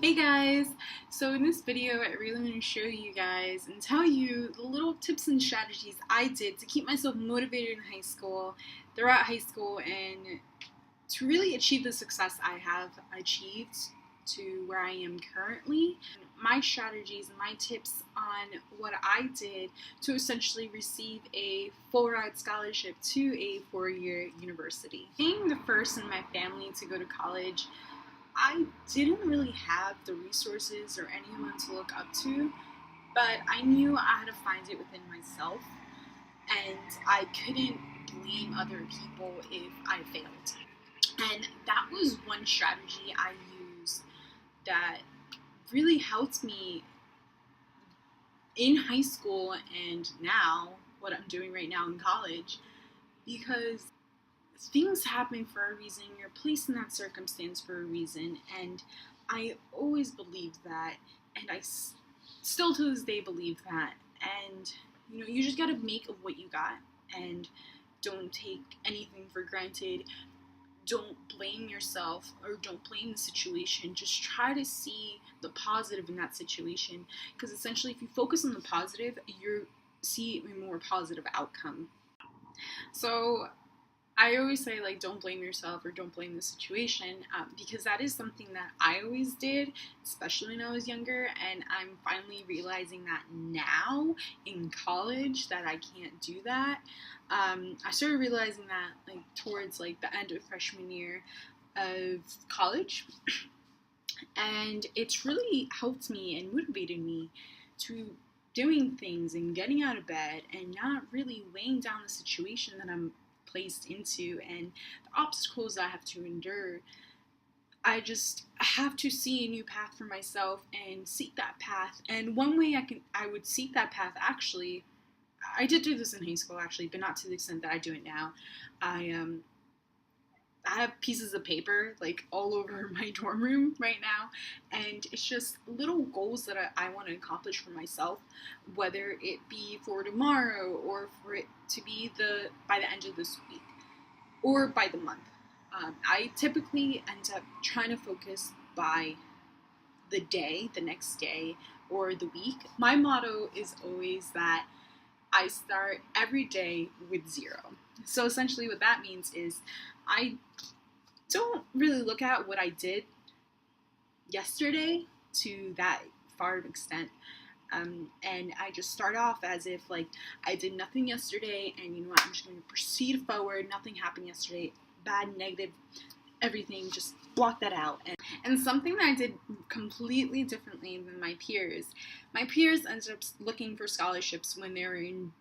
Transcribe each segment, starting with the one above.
Hey guys! So in this video I really want to show you guys and tell you the little tips and strategies I did to keep myself motivated in high school, throughout high school, and to really achieve the success I have achieved to where I am currently. My strategies and my tips on what I did to essentially receive a full ride scholarship to a 4-year university. Being the first in my family to go to college, I didn't really have the resources or anyone to look up to, but I knew I had to find it within myself, and I couldn't blame other people if I failed. And that was one strategy I used that really helped me in high school and now, what I'm doing right now in college, because things happen for a reason, you're placed in that circumstance for a reason, and I always believed that, and still to this day believe that, and you just gotta make of what you got, and don't take anything for granted. Don't blame yourself or don't blame the situation. Just try to see the positive in that situation, because essentially if you focus on the positive, you see a more positive outcome. So I always say, like, don't blame yourself or don't blame the situation, because that is something that I always did, especially when I was younger, and I'm finally realizing that now in college that I can't do that. I started realizing that, like, towards, like, the end of freshman year of college, and it's really helped me and motivated me to doing things and getting out of bed and not really weighing down the situation that I'm placed into and the obstacles I have to endure. I just have to see a new path for myself and seek that path. And one way I would seek that path, actually, I did do this in high school actually, but not to the extent that I do it now. I have pieces of paper like all over my dorm room right now, and it's just little goals that I want to accomplish for myself, whether it be for tomorrow or for it to be by the end of this week or by the month. I typically end up trying to focus by the day, the next day, or the week. My motto is always that I start every day with 0. So essentially, what that means is I don't really look at what I did yesterday to that far of extent. And I just start off as if, like, I did nothing yesterday, and you know what, I'm just going to proceed forward. Nothing happened yesterday. Bad, negative, everything, just block that out. And something that I did completely differently than my peers ended up looking for scholarships when they were in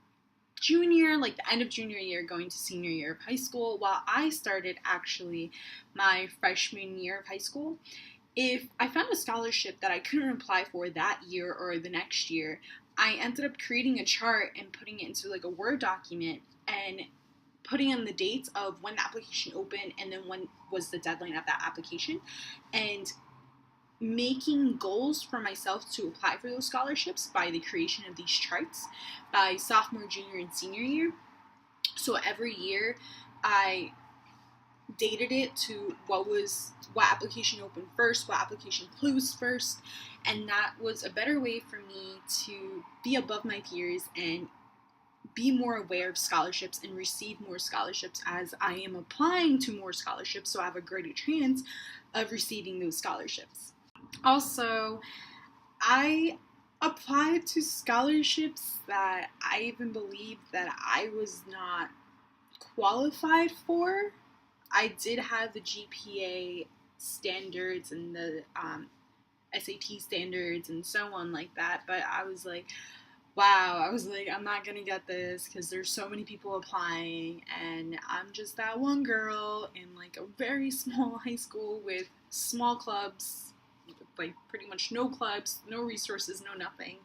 junior, like the end of junior year, going to senior year of high school, while I started actually my freshman year of high school. If I found a scholarship that I couldn't apply for that year or the next year, I ended up creating a chart and putting it into like a Word document and putting in the dates of when the application opened and then when was the deadline of that application, and making goals for myself to apply for those scholarships by the creation of these charts by sophomore, junior, and senior year. So every year I dated it to what application opened first, what application closed first, and that was a better way for me to be above my peers and be more aware of scholarships and receive more scholarships as I am applying to more scholarships, so I have a greater chance of receiving those scholarships. Also, I applied to scholarships that I even believed that I was not qualified for. I did have the GPA standards and the SAT standards and so on like that, but I was like, wow, I'm not gonna get this because there's so many people applying, and I'm just that one girl in like a very small high school with small clubs, like pretty much no clubs, no resources, no nothing.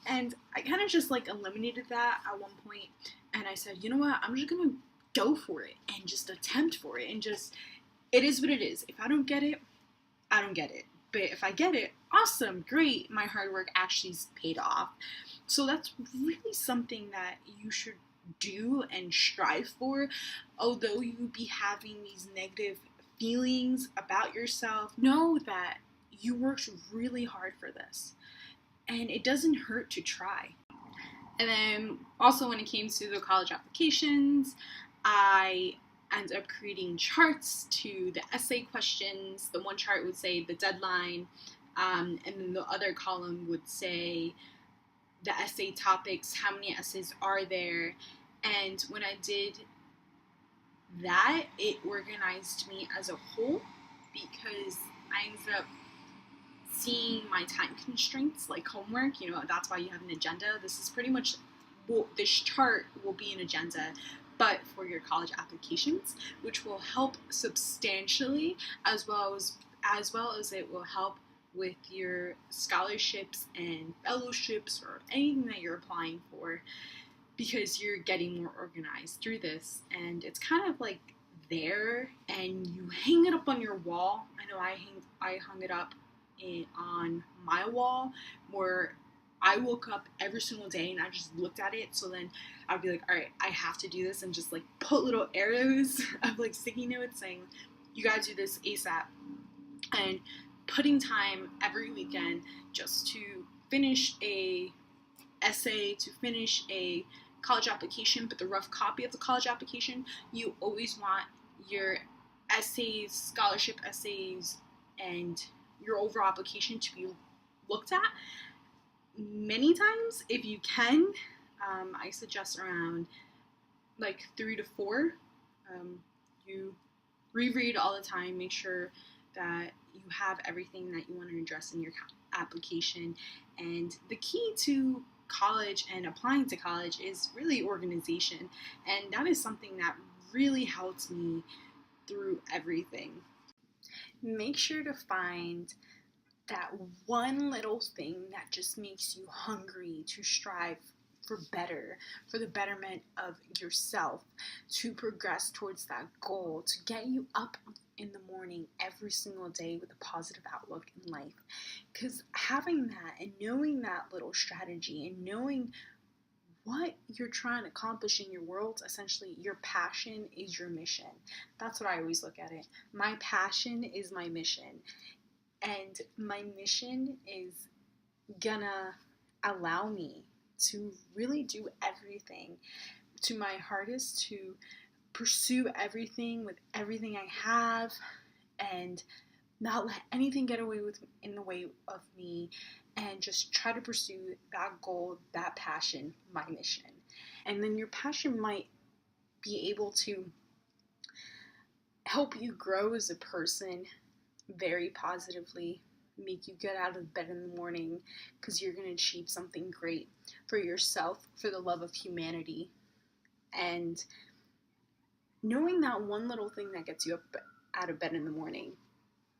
And I kind of just like eliminated that at one point, and I said, you know what, I'm just gonna go for it and just attempt for it, and just, it is what it is. If I don't get it, I don't get it. But if I get it, awesome, great, my hard work actually paid off. So that's really something that you should do and strive for. Although you be having these negative feelings about yourself, know that you worked really hard for this, and it doesn't hurt to try. And then also when it came to the college applications, I ended up creating charts to the essay questions. The one chart would say the deadline, and then the other column would say the essay topics, how many essays are there. And when I did that, it organized me as a whole, because I ended up seeing my time constraints, like homework. That's why you have an agenda. This is pretty much, this chart will be an agenda, but for your college applications, which will help substantially, as well as it will help with your scholarships and fellowships or anything that you're applying for, because you're getting more organized through this. And it's kind of like there, and you hang it up on your wall. I know I hung it up on my wall, where I woke up every single day and I just looked at it. So then I'd be like, all right, I have to do this, and just like put little arrows of like sticky notes saying, you gotta do this ASAP. And putting time every weekend just to finish a essay, to finish a college application, but the rough copy of the college application. You always want your essays, scholarship essays, and your overall application to be looked at many times if you can. I suggest around like 3 to 4. You reread all the time, make sure that you have everything that you want to address in your application. And the key to college and applying to college is really organization, and that is something that really helps me through everything. Make sure to find that one little thing that just makes you hungry to strive for better, for the betterment of yourself, to progress towards that goal, to get you up in the morning every single day with a positive outlook in life. Because having that and knowing that little strategy and knowing what you're trying to accomplish in your world, essentially your passion is your mission. That's what I always look at it. My passion is my mission. And my mission is gonna allow me to really do everything to my hardest, to pursue everything with everything I have, and not let anything get in the way of me, and just try to pursue that goal, that passion, my mission. And then your passion might be able to help you grow as a person very positively, make you get out of bed in the morning because you're going to achieve something great for yourself, for the love of humanity. And knowing that one little thing that gets you up out of bed in the morning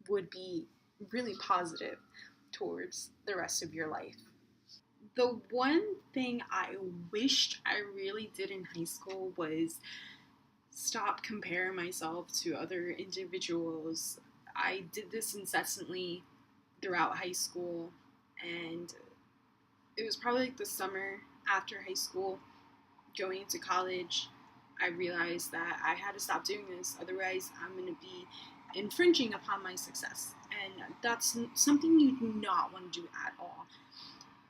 would be really positive towards the rest of your life. The one thing I wished I really did in high school was stop comparing myself to other individuals. I did this incessantly throughout high school, and it was probably like the summer after high school, going into college, I realized that I had to stop doing this, otherwise I'm going to be infringing upon my success, and that's something you do not want to do at all.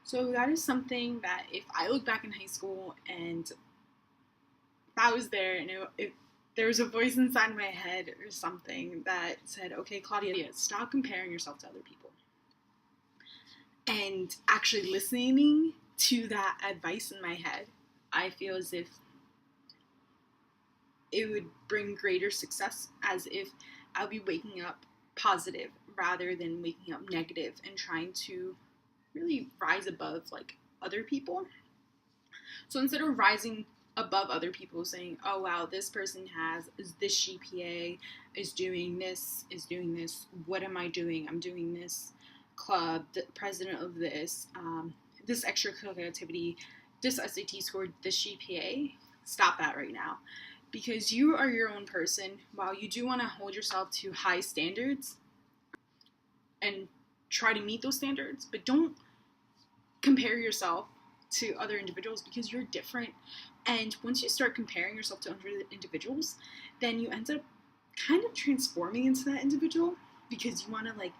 So that is something that if I look back in high school and if I was there and if there was a voice inside my head or something that said, okay, Claudia, stop comparing yourself to other people, and actually listening to that advice in my head, I feel as if it would bring greater success, as if I'll be waking up positive rather than waking up negative and trying to really rise above like other people. So instead of rising above other people saying, oh wow, this person has this GPA, is doing this, what am I doing? I'm doing this club, the president of this, this extracurricular activity, this SAT scored this GPA. Stop that right now. Because you are your own person. While you do want to hold yourself to high standards and try to meet those standards, but don't compare yourself to other individuals, because you're different. And once you start comparing yourself to other individuals, then you end up kind of transforming into that individual, because you want to like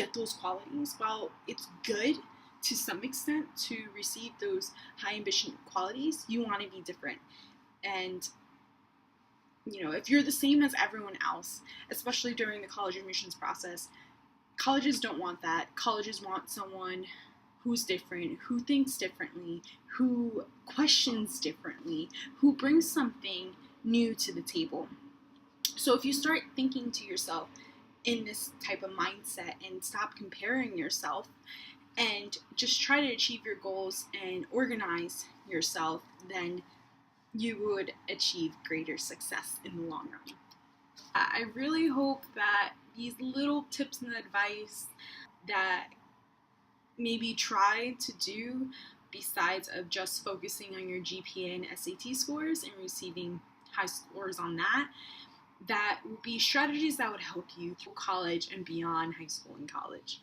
get those qualities, while it's good to some extent to receive those high ambition qualities, you want to be different. And if you're the same as everyone else, especially during the college admissions process, colleges don't want that. Colleges want someone who's different, who thinks differently, who questions differently, who brings something new to the table. So if you start thinking to yourself in this type of mindset and stop comparing yourself and just try to achieve your goals and organize yourself, then you would achieve greater success in the long run. I really hope that these little tips and advice that maybe try to do, besides of just focusing on your GPA and SAT scores and receiving high scores on that would be strategies that would help you through college and beyond high school and college.